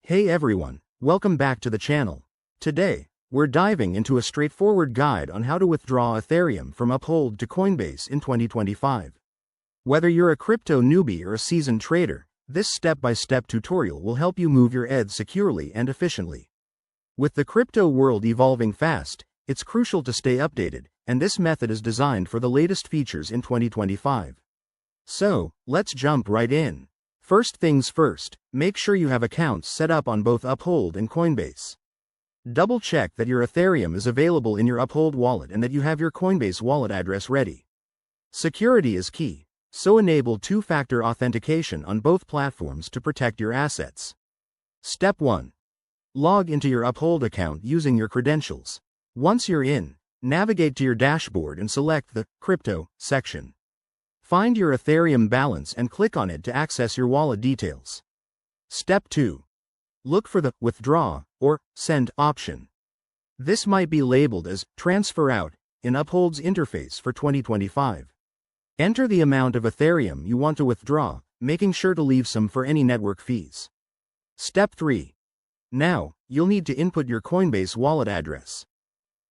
Hey everyone, welcome back to the channel. Today, we're diving into a straightforward guide on how to withdraw Ethereum from Uphold to Coinbase in 2025. Whether you're a crypto newbie or a seasoned trader, this step-by-step tutorial will help you move your ETH securely and efficiently. With the crypto world evolving fast, it's crucial to stay updated, and this method is designed for the latest features in 2025. So, let's jump right in. First things first, make sure you have accounts set up on both Uphold and Coinbase. Double-check that your Ethereum is available in your Uphold wallet and that you have your Coinbase wallet address ready. Security is key, so enable two-factor authentication on both platforms to protect your assets. Step 1. Log into your Uphold account using your credentials. Once you're in, navigate to your dashboard and select the Crypto section. Find your Ethereum balance and click on it to access your wallet details. Step 2. Look for the Withdraw or Send option. This might be labeled as Transfer Out in Uphold's interface for 2025. Enter the amount of Ethereum you want to withdraw, making sure to leave some for any network fees. Step 3. Now, you'll need to input your Coinbase wallet address.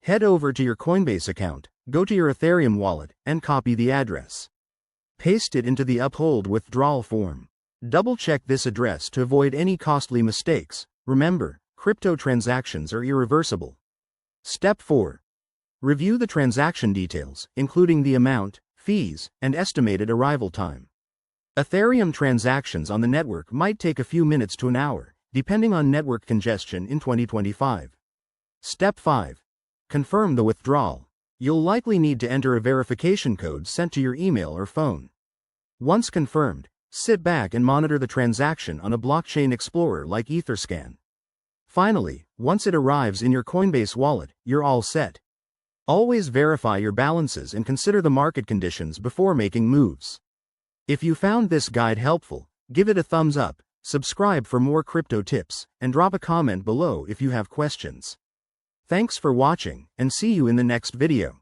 Head over to your Coinbase account, go to your Ethereum wallet, and copy the address. Paste it into the Uphold withdrawal form. Double-check this address to avoid any costly mistakes. Remember, crypto transactions are irreversible. Step 4. Review the transaction details, including the amount, fees, and estimated arrival time. Ethereum transactions on the network might take a few minutes to an hour, depending on network congestion in 2025. Step 5. Confirm the withdrawal. You'll likely need to enter a verification code sent to your email or phone. Once confirmed, sit back and monitor the transaction on a blockchain explorer like Etherscan. Finally, once it arrives in your Coinbase wallet, you're all set. Always verify your balances and consider the market conditions before making moves. If you found this guide helpful, give it a thumbs up, subscribe for more crypto tips, and drop a comment below if you have questions. Thanks for watching, and see you in the next video.